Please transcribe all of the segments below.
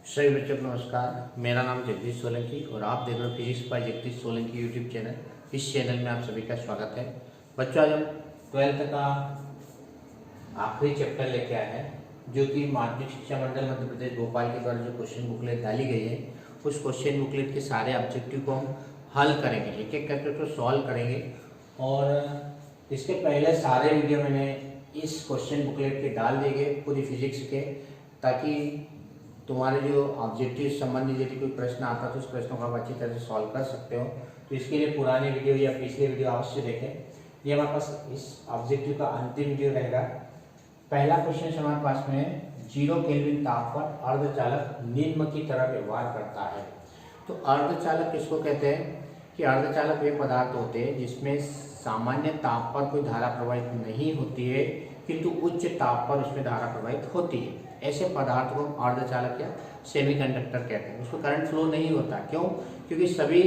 सभी बच्चों को नमस्कार। मेरा नाम जगदीश सोलंकी और आप देख रहे हो physics bye Jagdish Solanki YouTube channel. इस चैनल में आप सभी का स्वागत है। बच्चों, आज हम 12th का आखिरी चैप्टर लेके आए हैं, जो कि माध्यमिक शिक्षा मंडल मध्य प्रदेश भोपाल के द्वारा जो क्वेश्चन बुकलेट डाली गई है, उस क्वेश्चन बुकलेट के सारे ऑब्जेक्टिव को हम हल करेंगे, एक एक करके उसको सॉल्व करेंगे। और इसके पहले सारे वीडियो मैंने इस क्वेश्चन बुकलेट के डाल दिए गए पूरी फिजिक्स के, ताकि तुम्हारे जो ऑब्जेक्टिव संबंधी यदि कोई प्रश्न आता तो उस प्रश्नों को आप अच्छी तरह से सॉल्व कर सकते हो। तो इसके लिए पुराने वीडियो या पिछले वीडियो अवश्य देखें। ये हमारे पास इस ऑब्जेक्टिव का अंतिम वीडियो रहेगा। पहला क्वेश्चन हमारे पास में है, 0 केल्विन ताप पर अर्धचालक निम्न की तरह व्यवहार करता है। तो अर्धचालक किसको कहते हैं कि अर्धचालक वे पदार्थ होते हैं जिसमें सामान्य ताप पर कोई धारा प्रवाहित नहीं होती है, किंतु उच्च ताप पर उसमें धारा प्रवाहित होती है। ऐसे पदार्थ को अर्धचालक या सेमीकंडक्टर कहते हैं। उसमें करंट फ्लो नहीं होता। क्यों? क्योंकि सभी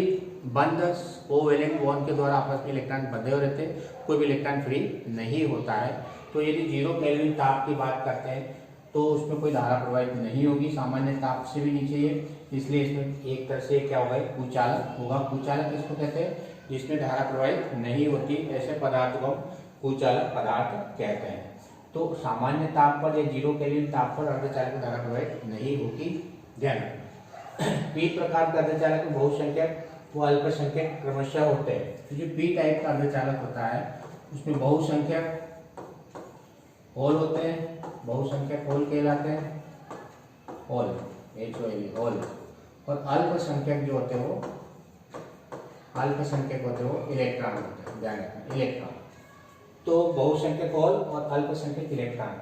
बंद कोवैलेंट बॉन्ड के द्वारा आपस में इलेक्ट्रॉन बंधे हुए रहते हैं, कोई भी इलेक्ट्रॉन फ्री नहीं होता है। तो यदि 0 केल्विन ताप की बात करते हैं तो उसमें कोई धारा प्रवाहित नहीं होगी, सामान्य ताप से भी नीचे है, इसलिए इसमें एक तरह से क्या होगा, कुचालक होगा। कुचालक किसको कहते हैं? जिसमें धारा प्रवाहित नहीं होती, ऐसे पदार्थ को हम कुचालक पदार्थ कहते हैं। तो सामान्य ताप पर या 0 केल्विन ताप पर अर्धचालक में धारा प्रवाहित नहीं होगी। ध्यान रखना। पी प्रकार का अर्धचालक में बहुसंख्यक व अल्पसंख्यक क्रमशः होते हैं। तो जो पी टाइप का अर्धचालक होता है उसमें बहुसंख्यक होल होते हैं, बहुसंख्यक होल कहलाते हैं, होल HOL होल। और अल्पसंख्यक जो होते हैं वो अल्पसंख्यक होते हैं, वो इलेक्ट्रॉन होते हैं। ध्यान रखना, इलेक्ट्रॉन। तो बहुसंख्यक होल और अल्पसंख्यक इलेक्ट्रॉन,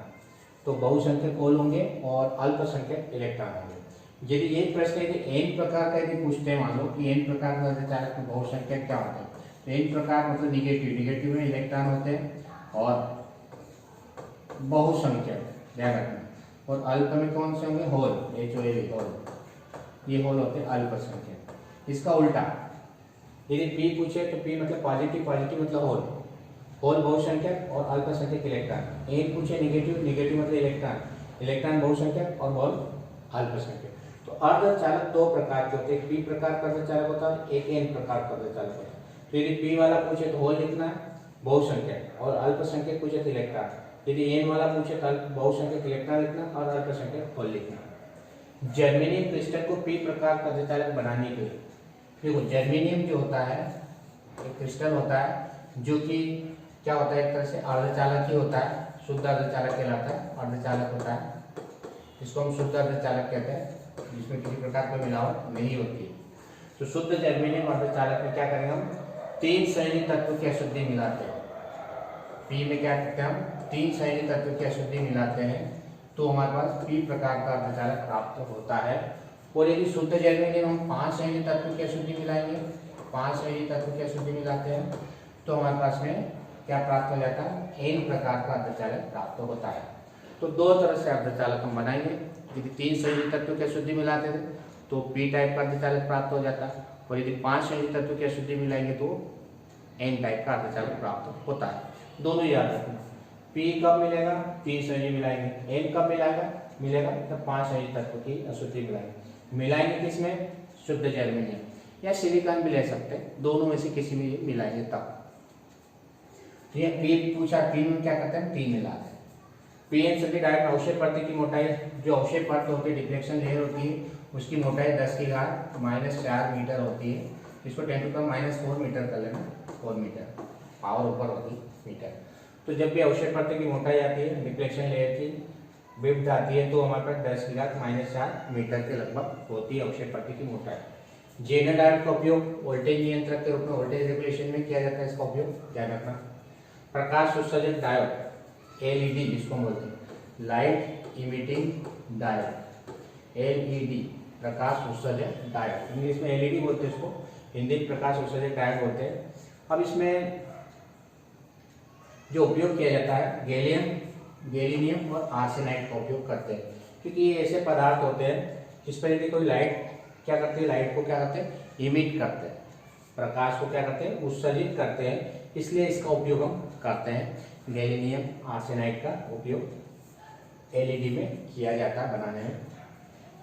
तो बहुसंख्यक होल होंगे और अल्पसंख्यक इलेक्ट्रॉन होंगे। यदि ये प्रश्न यदि n प्रकार का यदि पूछते हैं, मान लो कि n प्रकार का अर्धचालक में बहुसंख्यक क्या होता है, तो n प्रकार मतलब निगेटिव में इलेक्ट्रॉन होते हैं और बहुसंख्यक, ध्यान रखना, और अल्प में कौन से होंगे, होल HOL होल, ये होल होते हैं अल्पसंख्यक। इसका उल्टा यदि p पूछे तो p मतलब पॉजिटिव मतलब होल, होल बहुसंख्यक और अल्पसंख्यक इलेक्ट्रॉन। n पूछे निगेटिव मतलब इलेक्ट्रॉन बहुसंख्यक और होल अल्पसंख्यक। तो अर्धचालक दो प्रकार के होते हैं, p प्रकार का अर्धचालक होता है, एक n प्रकार का अर्धचालक होता है। तो यदि p वाला पूछे तो होल लिखना है बहुसंख्यक, और अल्पसंख्यक पूछे तो इलेक्ट्रॉन। यदि n वाला पूछे तो बहुसंख्यक इलेक्ट्रॉन लिखना और अल्पसंख्यक होल लिखना। जर्मेनियम क्रिस्टल को p प्रकार का अर्धचालक बनाने के लिए, देखो जर्मेनियम जो होता है एक क्रिस्टल होता है जो कि क्या होता है, एक तरह से अर्धचालक ही होता है, शुद्ध अर्धचालक कहलाता है, अर्धचालक होता है। इसको हम शुद्ध अर्धचालक कहते हैं, जिसमें किसी प्रकार की मिलावट नहीं होती है। तो शुद्ध जर्मेनियम अर्धचालक में क्या करेंगे, हम 3 संयोजी तत्व की अशुद्धि मिलाते हैं। पी में क्या करते हैं, हम 3 संयोजी तत्व की अशुद्धि मिलाते हैं, तो हमारे पास पी प्रकार का अर्धचालक प्राप्त होता है। और यदि शुद्ध जर्मेनियम हम 5 संयोजी तत्व की अशुद्धि मिलाएंगे, 5 संयोजी तत्व की अशुद्धि मिलाते हैं, तो हमारे पास में क्या प्राप्त हो जाता है, n प्रकार का अर्धचालक प्राप्त होता है। तो दो तरह से अर्धचालक हम बनाएंगे। यदि 3 संयोजी तत्व की अशुद्धि मिलाते थे तो p टाइप का अर्धचालक प्राप्त हो जाता है, और यदि 5 संयोजी तत्व की अशुद्धि मिलाएंगे तो n टाइप का अर्धचालक प्राप्त होता है। दोनों याद रखना। p कब मिलेगा, 3 संयोजी मिलाएंगे। n कब मिलेगा तो 5 संयोजी तत्व की अशुद्धि मिलाएंगे किसमें, शुद्ध जर्मेनियम या सिलिकॉन भी ले सकते हैं, दोनों में से किसी में मिलाएंगे तब। ये पी पूछा, पी में क्या करते हैं, पी मिलाते हैं। पीएन सभी डायरेक्ट अवक्षय परत की मोटाई, जो अवक्षय परत होती है, डिफ्लेक्शन लेयर होती है, उसकी मोटाई 10 की घात -4 मीटर होती है। इसको 10⁻⁴ मीटर कर लेना, 4 मीटर, पावर ऊपर होती है मीटर। तो जब भी अवक्षय परत की मोटाई आती है, डिफ्लेक्शन लेयर की विड्थ आती है, तो हमारे पास 10 की घात -4 मीटर के लगभग होती है अवक्षय परत की मोटाई। जेनर डायोड का उपयोग वोल्टेज नियंत्रक के रूप में वोल्टेज रेगुलेशन में किया जाता है। इसका उपयोग ध्यान रखना। प्रकाश उत्सर्जक डायोड LED जिसको हम बोलते हैं, लाइट इमिटिंग डायोड, LED प्रकाश उत्सर्जक डायोड, इंग्लिश में LED बोलते हैं इसको, हिंदी में प्रकाश उत्सर्जक डायोड बोलते हैं। अब इसमें जो उपयोग किया जाता है, गैलियम और आर्सेनाइड का उपयोग करते हैं, क्योंकि ये ऐसे पदार्थ होते हैं जिस पर यदि कोई लाइट क्या करती है, लाइट को क्या करते हैं, इमिट करते हैं, प्रकाश को क्या करते हैं, उत्सर्जित करते हैं, इसलिए इसका उपयोग हम करते हैं। गैलियम आर्सेनाइड का उपयोग LED में किया जाता है बनाने में।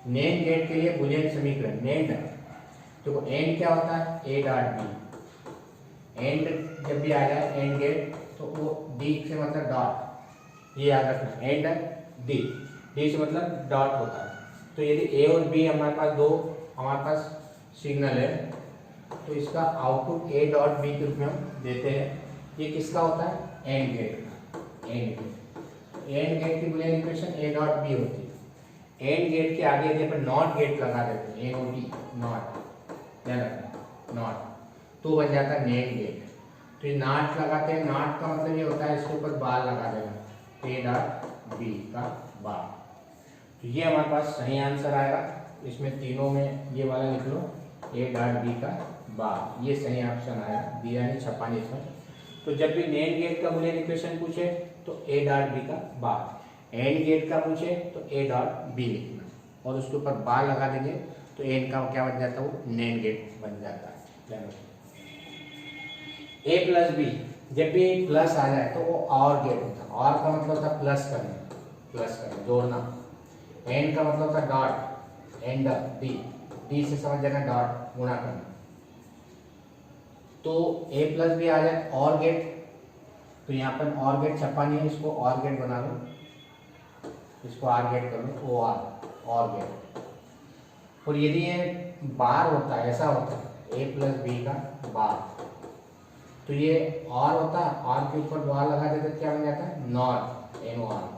नेंड गेट के लिए बुलियन समीकरण नेंड, देखो एंड क्या होता है ए डॉट बी, एंड जब भी आ जाए एंड गेट तो वो डी से मतलब डॉट, ये याद रखना एंड डी, डी से मतलब डॉट होता है। तो यदि ए और बी हमारे पास दो हमारे पास सिग्नल है तो इसका आउटपुट ए डॉट बी के रूप में हम देते हैं। ये किसका होता है एंड गेट का, एंड गेट, एंड गेट की Boolean equation A dot B होती है। एंड गेट के आगे यदि अपन नॉट गेट लगा देते हैं एन ओ टी नॉट, ध्यान रखना नॉट, तो बन जाता है नेंड गेट। तो ये नॉट लगाते हैं, नॉट का मतलब ये होता है इसके ऊपर बार लगा देना ए डॉट बी का बार। तो ये हमारे पास सही आंसर आएगा। इसमें तीनों में ये वाला लिख लो ए डॉट बी का बार, ये सही ऑप्शन आया, दिया नहीं छपा नहीं इसमें। तो जब भी नेंड गेट का बुलियन इक्वेशन पूछे तो ए डॉट बी का बार, एंड गेट का पूछे तो ए डॉट बी लिखना और उसके ऊपर बार लगा देंगे तो एन का क्या बन जाता है वो नेंड गेट बन जाता है। ए प्लस बी, जब भी प्लस आ जाए तो वो और गेट होता है, और का मतलब होता है प्लस करना, प्लस करना जोड़ना। एंड का मतलब होता है डॉट, एंड डी, डी से समझ जाना डॉट गुणा करना। तो ए प्लस बी आ जाए और गेट, तो यहाँ पर और गेट छपा नहीं है, इसको और गेट बना लो, इसको आर गेट कर लो, ओ आर और गेट। और यदि ये बार होता है, ऐसा होता है ए प्लस बी का बार, तो ये और होता है, आर के ऊपर बार लगा देते तो क्या बन जाता है नॉर, एन ओ आर।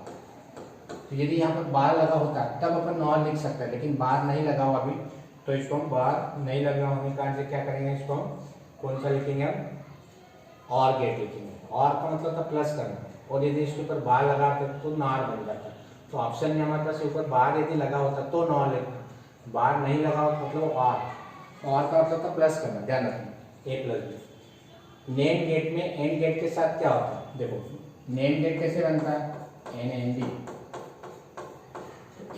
तो यदि यहाँ पर बार लगा होता है तब अपन नॉर लिख सकते हैं, लेकिन बार नहीं लगा हुआ अभी, तो इसको हम बार नहीं लगा होने के कारण से क्या करेंगे, इसको हम कौन सा लिखेंगे हम और गेट लिखेंगे। और का मतलब था प्लस करना, और यदि इसके ऊपर बार लगा तो नॉर बन जाता। तो ऑप्शन में हमारे पास ऊपर बार यदि लगा होता तो नॉर लिखना, बार नहीं लगा होता मतलब और का मतलब था प्लस करना, ध्यान रखना ए प्लस बी। नेंड गेट में एंड गेट के साथ क्या होता है, देखो नेंड गेट कैसे बनता है एन एन डी,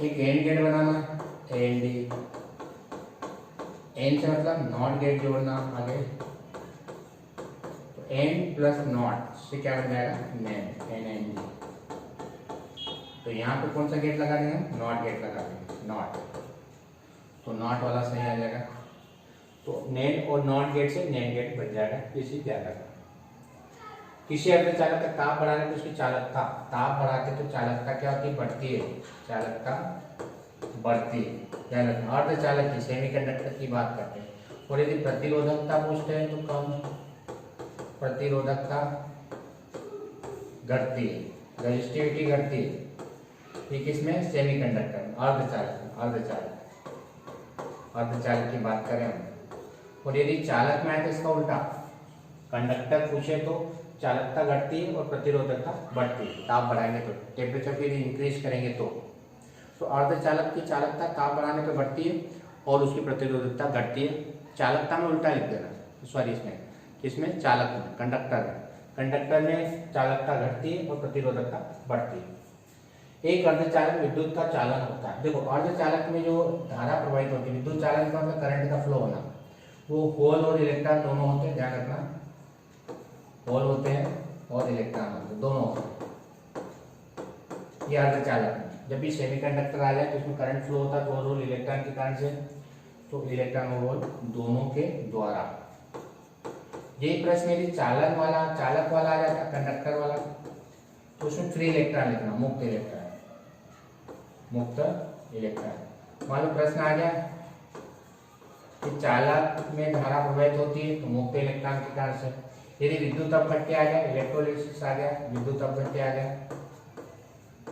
एक एंड गेट बनाना है एन डी, एन से मतलब नॉट गेट जोड़ना आगे, तो एन प्लस नॉट से क्या बन जाएगा नेंड, एन एन डी। तो यहाँ पे कौन सा गेट लगा देंगे, नॉट गेट लगा देंगे, नॉट, तो नॉट वाला सही आ जाएगा। तो नेंड और नॉट गेट से नेंड गेट बन जाएगा, इसी ध्यान रखना। किसी अर्धचालक का ताप बढ़ाने पर उसकी चालकता, ताप बढ़ाते तो चालकता क्या होती है बढ़ती है, चालकता बढ़ती है, ध्यान रखना। अर्धचालक की सेमीकंडक्टर की बात करते हैं। और यदि प्रतिरोधकता पूछते हैं तो कम, प्रतिरोधकता घटती है, रेजिस्टिविटी घटती है, ये किसमें सेमीकंडक्टर, अर्धचालक, अर्धचालक की बात करें हम। और यदि चालक में आए तो इसका उल्टा, कंडक्टर पूछे तो चालकता घटती है और प्रतिरोधकता बढ़ती है, ताप बढ़ाएंगे तो, टेम्परेचर को यदि इंक्रीज करेंगे तो अर्धचालक की चालकता ताप बढ़ाने पर बढ़ती है और उसकी प्रतिरोधकता घटती है। चालकता में उल्टा लिख देना, सॉरी इसमें चालक में, कंडक्टर में चालकता घटती है और प्रतिरोधकता बढ़ती है। एक अर्धचालक विद्युत का चालन होता है। देखो अर्धचालक में जो धारा प्रवाहित होती है, विद्युत चालन का मतलब करंट का फ्लो होना, वो होल और इलेक्ट्रॉन दोनों होते हैं, ध्यान रखना, होल होते हैं और इलेक्ट्रॉन होते हैं, दोनों होते हैं। ये अर्धचालक में जब भी सेमीकंडक्टर आ जाए तो उसमें करंट फ्लो होता है होल और इलेक्ट्रॉन के कारण से, तो इलेक्ट्रॉन और होल दोनों के द्वारा। यही प्रश्न यदि चालक वाला आ जाता कंडक्टर वाला, तो उसमें फ्री इलेक्ट्रॉन लिखना, मुक्त इलेक्ट्रॉन। मान लो प्रश्न आ गया कि चालक में धारा प्रवाहित होती है तो मुक्त इलेक्ट्रॉन के कारण से। यदि विद्युत अपघट्य आ गया, इलेक्ट्रोलिसिस आ गया, विद्युत अपघट्य आ गया,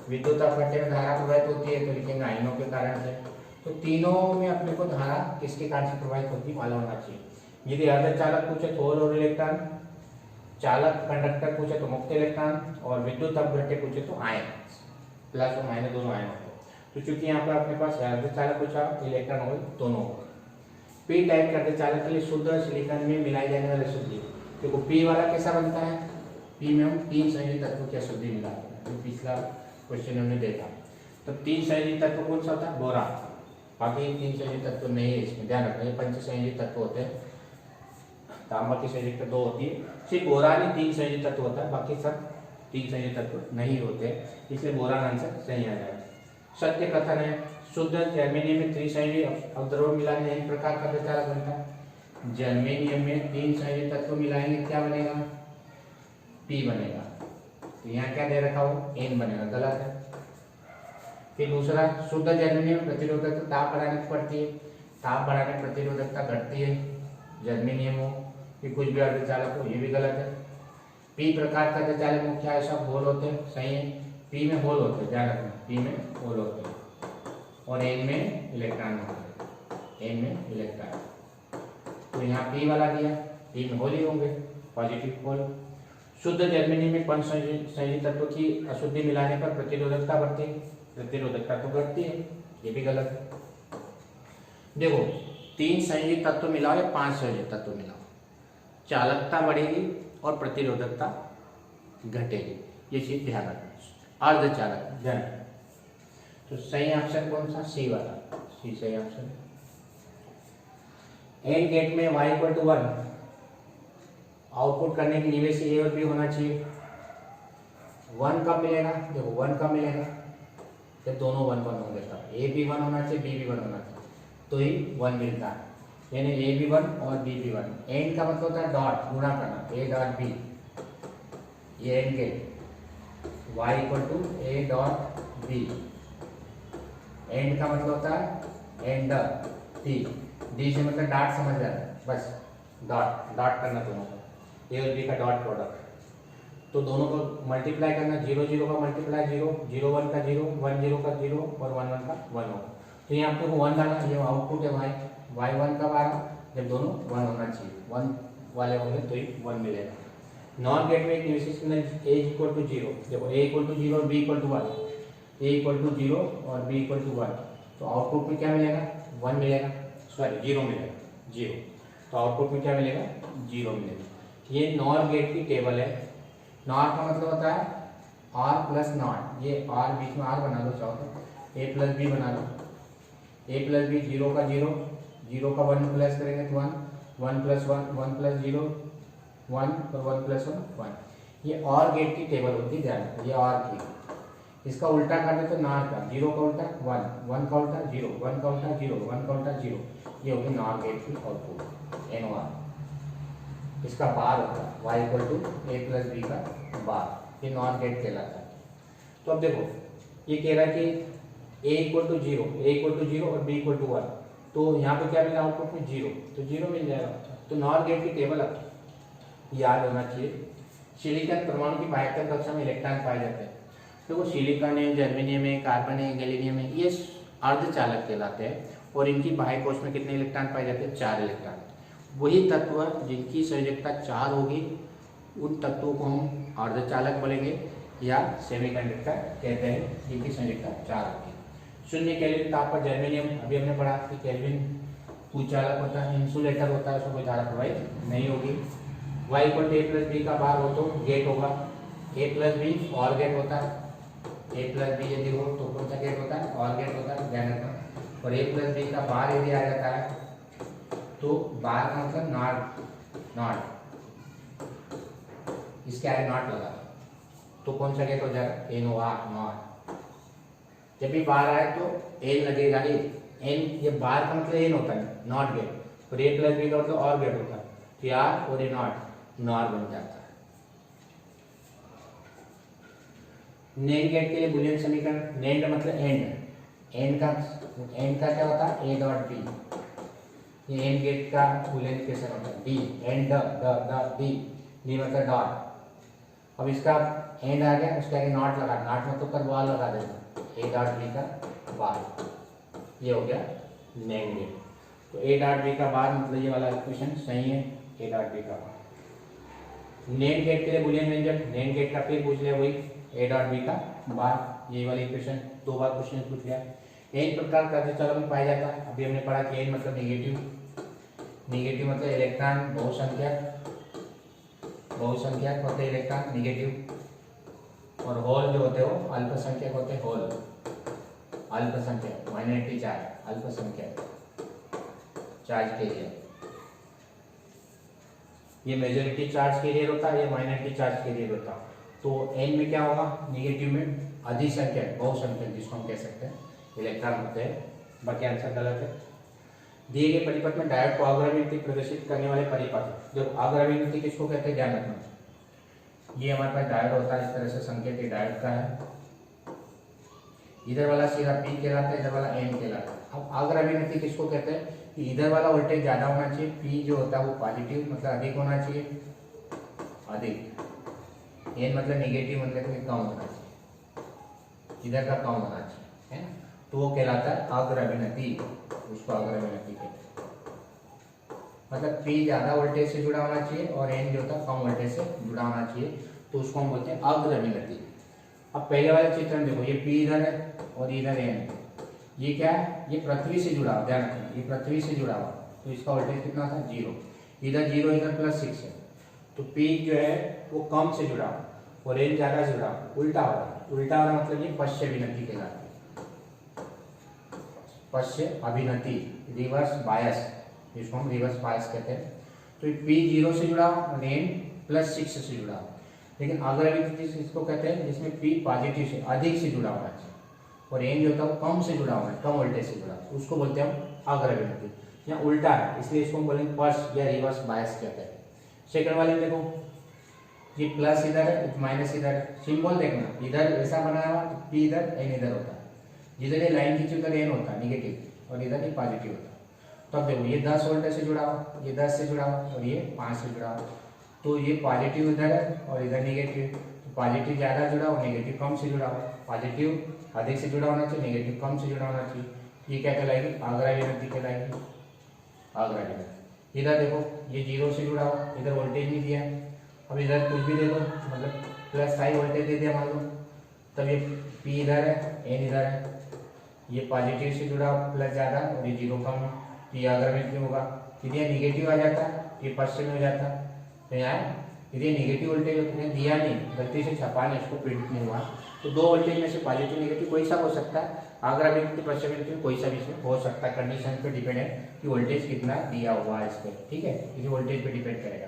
विद्युत अपघट्य में धारा प्रवाहित होती है तो लिखेंगे आयनों के कारण से। तो तीनों में अपने को धारा किसके कारण से प्रवाहित होती है मालूम होना चाहिए। यदि अर्धचालक पूछे तो होल और इलेक्ट्रॉन, चालक कंडक्टर पूछे तो मुक्त इलेक्ट्रॉन, और विद्युत अपघट्य पूछे तो आयन, प्लस और माइनस दोनों आयन होते हैं। तो चूंकि यहाँ पर अपने पास अर्धचालक पूछा, इलेक्ट्रॉन होल दोनों होगा। पी टाइप के अर्धचालक के लिए शुद्ध सिलिकॉन में मिलाई जाने वाली शुद्धि, देखो पी वाला कैसा बनता है, पी में हम 3 संयोजी तत्वों की अशुद्धि मिलाते हैं, तो पिछला क्वेश्चन हमने देखा। तो 3 संयोजी तत्व कौन सा होता है, बोरा, बाकी 3 संयोजी तत्व नहीं है इसमें, ध्यान रखना। ये 5 संयोजी तत्व होते हैं, तांबा की संयोजकता 2 होती है, सिर्फ बोरान ही 3 संयोजी तत्व होता है, बाकी सब 3 संयोजी तत्व नहीं होते, इसलिए बोरान आंसर सही आ जाएगा। सत्य कथन है, शुद्ध जर्मेनियम में 3 संयोजी अवद्रव्य मिलाने एक प्रकार का अर्धचालक बनता है। जर्मेनियम में 3 संयोजी तत्व मिलाएंगे क्या बनेगा? P बनेगा। तो यहाँ क्या दे रखा हो? N बनेगा, गलत है। फिर दूसरा, शुद्ध जर्मेनियम प्रतिरोधकता ताप बढ़ाने पर पड़ती है, ताप बढ़ाने प्रतिरोधकता घटती है। जर्मेनियम हो कि कुछ भी अर्धचालक हो, ये भी गलत है। P प्रकार का अर्धचालक में क्या ऐसा होल होते हैं? सही है, P में होल होते हैं, ध्यान रखना, P में होल होते हैं और N में इलेक्ट्रॉन होते हैं, N में इलेक्ट्रॉन। तो यहाँ P वाला दिया, P में होल ही होंगे, पॉजिटिव होल। शुद्ध जर्मेनियम में कौन संयोजी तत्व की अशुद्धि मिलाने पर प्रतिरोधकता बढ़ती है? प्रतिरोधकता तो घटती है, ये भी गलत है। देखो 3 संयोजी तत्व मिलाओ या 5 संयोजी तत्व मिलाओ, चालकता बढ़ेगी और प्रतिरोधकता घटेगी, ये चीज ध्यान रखना। अर्धचालक ध्यान, तो सही ऑप्शन कौन सा? सी वाला, सी सही ऑप्शन। एंड गेट में y इक्वल टू 1 आउटपुट करने के लिए से ए और बी होना चाहिए। 1 कब मिलेगा? देखो 1 कब मिलेगा? जब दोनों 1 1 होंगे, तब ए भी 1 होना चाहिए, बी भी 1 होना चाहिए, तो ही 1 मिलता है। यानी ए भी 1 और बी भी 1। एंड का मतलब होता है डॉट, गुणा करना, ए डॉट बी, ये AND gate. Y equal to A dot B, AND का मतलब होता है एंड डी, डी से मतलब डॉट समझ जाना, बस डॉट डॉट करना दोनों का, ए और बी का डॉट प्रोडक्ट। तो दोनों को मल्टीप्लाई करना, 0 0 का मल्टीप्लाई 0, 0 1 का 0, 1 0 का 0 और 1 1 का 1 होगा। तो यहाँ पे 1 डाला, ये आउटपुट है वाई। वाई 1 कब आ रहा? जब दोनों 1 होना चाहिए, 1 वाले होंगे तो ही 1 मिलेगा। नॉन गेट में एक विशेष ए इक्वल टू 0, देखो ए इक्वल टू 0 और B equal to 1, A equal to 0 और बी इक्वल टू 1, तो आउटपुट में क्या मिलेगा? 1 मिलेगा, सॉरी 0 मिलेगा, 0। तो आउटपुट में क्या मिलेगा? 0 मिलेगा। ये नॉर गेट की टेबल है। नॉर का मतलब होता है आर प्लस नॉट, ये आर बीच में आर बना लो चाहो तो, ए प्लस बी बना लो, ए प्लस बी 0 का 0, 0 का 1 प्लस करेंगे तो 1, 1 प्लस 1, 1 प्लस 0 1 और 1 प्लस 1 1। ये और गेट की टेबल होती है, ध्यान, ये और की। इसका उल्टा कर दे तो नॉर का, 0 का उल्टा 1, 1 का उल्टा 0, 1 का उल्टा 0, 1 का उल्टा 0, ये होगी नॉर गेट की आउटपुट, एन आर। इसका बार होता है y equal to A plus B का बार, ये नॉर गेट कहलाता है। तो अब देखो ये कह रहा है कि a equal to 0, A equal to 0 और b इक्वल टू 1, तो यहाँ पे क्या मिला आउटपुट में? 0, तो 0 मिल जाएगा। तो नॉर गेट की टेबल याद होना चाहिए। सिलिकॉन परमाणु की बाह्यतम कक्षा में इलेक्ट्रॉन पाए जाते हैं। देखो सिलिकॉन है, जर्मेनियम है, कार्बन है, गैलीनियम है, ये अर्धचालक कहलाते हैं और इनकी बाह्य कोश में कितने इलेक्ट्रॉन पाए जाते हैं? 4 इलेक्ट्रॉन। वही तत्व जिनकी संयोजकता 4 होगी उन तत्वों को हम अर्धचालक बोलेंगे या सेमीकंडक्टर कहते हैं, जिनकी संयोजकता 4 होगी। 0 केल्विन ताप पर जर्मेनियम, अभी हमने पढ़ा कि केल्विन कुचालक होता है, इंसुलेटर होता है, उसमें कोई धारा प्रवाहित नहीं होगी। y equal to A plus B का बार हो तो गेट होगा, A plus B OR gate होता है, ए प्लस बी यदि हो तो कौन सा गेट होता है? और गेट होता है, ध्यान रखना। और ए प्लस बी का बार यदि आ जाता है तो बार का मतलब नॉट, नॉट, इसके आगे नॉट लगा तो कौन सा गेट हो जाएगा? N O R, not. जब भी बार आए तो एन लगेगा ही, एन, ये बार का मतलब एन होता है, नॉट गेट, और ए प्लस बी का मतलब और गेट होता है, तो आर और ए नॉट, नॉर बन जाता है। नेंड गेट के लिए बुलियन समीकरण, नेंड मतलब एंड, एंड का क्या होता है? ए डॉट बी, ये एंड गेट का बुलियन इक्वेशन होता है, D and the D, D मतलब डॉट। अब इसका एंड आ गया, उसके आगे नॉट लगा, नॉट मतलब कर बार लगा देना, ए डॉट बी का बार, ये हो गया नेंड गेट। तो ए डॉट बी का बार मतलब ये वाला इक्वेशन सही है, ए डॉट बी का बार। नेंड गेट के लिए बुलियन व्यंजक, नेंड गेट का फिर पूछ लिया वही, ए डॉट बी का बार, ये वाली इक्वेशन 2 बार क्वेश्चन पूछ लिया। एन प्रकार का अर्धचालक में पाया जाता है, अभी हमने पढ़ा कि एन मतलब नेगेटिव, नेगेटिव मतलब इलेक्ट्रॉन बहुसंख्यक होते हैं इलेक्ट्रॉन नेगेटिव, और होल जो होते हो अल्पसंख्यक होते हैं, होल अल्पसंख्यक, माइनॉरिटी चार्ज, अल्पसंख्यक चार्ज कैरियर। ये मेजॉरिटी चार्ज कैरियर होता है, ये माइनॉरिटी चार्ज कैरियर होता है। तो एन में क्या होगा? नेगेटिव में अधिसंख्यक, बहुसंख्यक जिसको हम कह सकते हैं, इलेक्ट्रॉन होते हैं, बाकी आंसर गलत है। दिए गए परिपथ में डायोड को अग्रणी प्रदर्शित करने वाले परिपथ, जो अग्रणी किसको कहते हैं ध्यान रखना। ये हमारे पास डायोड होता है, इस तरह से संकेत ये डायोड का है, इधर वाला सीधा P कहलाता है, इधर वाला N कहलाता है। अब अग्रणी किसको कहते हैं कि इधर वाला वोल्टेज ज्यादा होना चाहिए, P जो होता है वो पॉजिटिव मतलब अधिक होना चाहिए, अधिक, N मतलब निगेटिव मतलब कि कम होना चाहिए, इधर का कम होना चाहिए, है ना, तो वो कहलाता है अग्रणी, उसको अग्रणी कहते हैं। मतलब P ज्यादा वोल्टेज से जुड़ा होना चाहिए और N जो होता है कम वोल्टेज से जुड़ा होना चाहिए, तो उसको हम बोलते हैं अग्रणी। अब पहले वाले चित्र में देखो, ये P इधर है और इधर N, ये क्या है, ये पृथ्वी से जुड़ा हुआ, ध्यान रखना ये पृथ्वी से जुड़ा हुआ, तो इसका वोल्टेज कितना था 0, इधर 0 इधर +6 है, तो P जो है वो कम से जुड़ा हुआ और N ज्यादा से जुड़ा हुआ, उल्टा हो रहा है। उल्टा वाला मतलब ये पश्च अभिनति कहलाती है, पश्च अभिनति, रिवर्स बायस, इसको हम रिवर्स बायस कहते हैं। तो P 0 से जुड़ा हुआ और N +6 से जुड़ा हुआ। लेकिन अग्रणी इसको कहते हैं जिसमें P पॉजिटिव से अधिक से जुड़ा होना चाहिए और N जो होता है वो कम से जुड़ा हुआ है, कम वोल्टेज से जुड़ा, उसको बोलते हैं हम अग्रणी। यहाँ उल्टा है इसलिए इसको हम बोलेंगे पश्च या रिवर्स बायस कहते हैं। सेकंड वाले में देखो, ये प्लस इधर है माइनस इधर है, सिंबल देखना इधर ऐसा बनाया हुआ P इधर N इधर होता है, जिधर ये लाइन खींची उधर N होता है निगेटिव और इधर ये पॉजिटिव होता है। तो अब देखो ये 10 वोल्ट से जुड़ा हुआ, ये 10 से जुड़ा हुआ और ये 5 से जुड़ा हुआ, तो ये पॉजिटिव इधर है और इधर निगेटिव, तो पॉजिटिव ज्यादा जुड़ा और नेगेटिव कम से जुड़ा हुआ, पॉजिटिव अधिक से जुड़ा होना चाहिए, नेगेटिव कम से जुड़ा होना चाहिए, ये क्या कहलाएगी अग्रणी कहलाएगी, अग्रणी। इधर देखो ये 0 से जुड़ा हुआ, इधर वोल्टेज नहीं दिया, अब इधर कुछ भी दे दो मतलब प्लस हाई वोल्टेज दे दिया मान लो, तब ये P इधर है N इधर है, ये पॉजिटिव से जुड़ा प्लस ज्यादा और ये 0 कम है, तो ये अग्रणी होगा। यदि ये निगेटिव आ जाता ये पश्चिम में हो जाता, तो यहाँ यदि नेगेटिव वोल्टेज दिया नहीं, गलती से छपा नहीं, इसको प्रिंट नहीं हुआ, तो दो वोल्टेज में से पॉजिटिव नेगेटिव कोई सा हो सकता है, अग्रणी पश्चिम में कोई सा भी इसमें हो सकता है। कंडीशन पे डिपेंड है कि वोल्टेज कितना दिया हुआ है इस पर, ठीक है, ये वोल्टेज पे डिपेंड करेगा।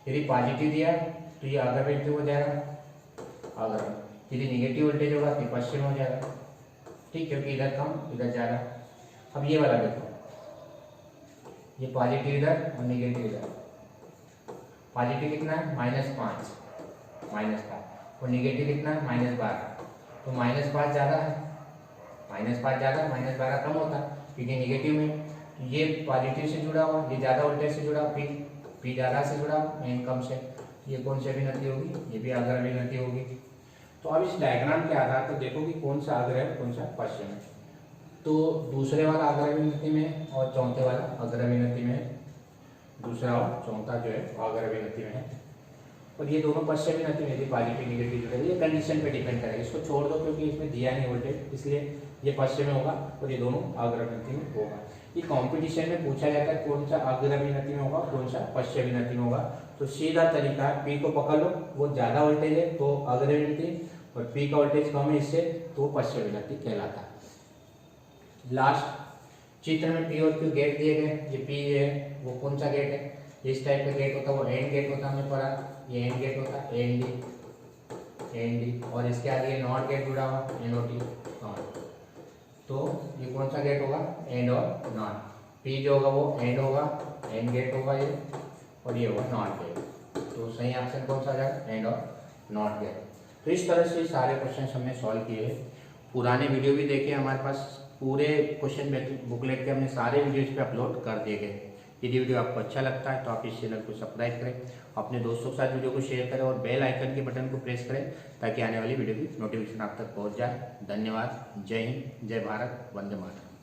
यदि पॉजिटिव दिया तो ये अग्रणी हो जाएगा अग्रणी, यदि निगेटिव वोल्टेज होगा तो पश्चिम हो जाएगा, ठीक, क्योंकि इधर कम इधर ज्यादा। अब ये वाला देखो, ये पॉजिटिव इधर और निगेटिव इधर, पॉजिटिव कितना है -5 और निगेटिव कितना है -12, तो -5 ज्यादा है, -5 ज्यादा -12 कम होता है, क्योंकि निगेटिव में ये पॉजिटिव से जुड़ा हुआ, ये ज्यादा वोल्टेज से जुड़ा, P ज्यादा से जुड़ा, N कम से, ये कौन सी अभिनति होगी, ये भी अग्रणी होगी। तो अब इस डायग्राम के आधार पर देखो कि कौन सा अग्र है कौन सा पश्चिम है। तो दूसरे वाला अग्रणी में और चौथे वाला अग्रणी में, दूसरा और चौथा जो है अग्रणी में है, और ये दोनों पश्चिमी नती में पॉजिटिव निगेटिव जो है ये कंडीशन पे डिपेंड करेगा, इसको छोड़ दो क्योंकि इसमें दिया नहीं वोल्टेज, इसलिए ये पश्चिम में होगा और ये दोनों अग्रणी में होगा। ये कंपटीशन में पूछा जाता है कौन सा अग्रणी नती में होगा कौन सा पश्चिमी नती में होगा, तो सीधा तरीका है P को पकड़ लो, वो ज्यादा वोल्टेज है तो अग्रणी नती, और P का वोल्टेज कम है इससे तो पश्चिमी नती कहलाता है। लास्ट चित्र में P और Q गेट दिए गए, ये P है वो कौन सा गेट है, इस टाइप का गेट होता है वो एंड गेट होता है, हमने पढ़ा ये एंड गेट होता है एंड, और इसके आगे ये नॉट गेट जुड़ा हुआ NOT नॉट, तो ये कौन सा गेट होगा एंड और नॉट, P जो होगा वो एंड होगा, एंड गेट होगा ये, और ये होगा नॉट गेट, तो सही आंसर कौन सा आ जाएगा एंड और नॉट गेट। तो इस तरह से सारे क्वेश्चन हमने सॉल्व किए। पुराने वीडियो भी देखे, हमारे पास पूरे क्वेश्चन बुकलेट के हमने सारे वीडियोज पे अपलोड कर दिए गए। यदि वीडियो आपको अच्छा लगता है तो आप इस चैनल को सब्सक्राइब करें, अपने दोस्तों के साथ वीडियो को शेयर करें और बेल आइकन के बटन को प्रेस करें ताकि आने वाली वीडियो की नोटिफिकेशन आप तक पहुंच जाए। धन्यवाद। जय हिंद, जय भारत, वंदे मातरम।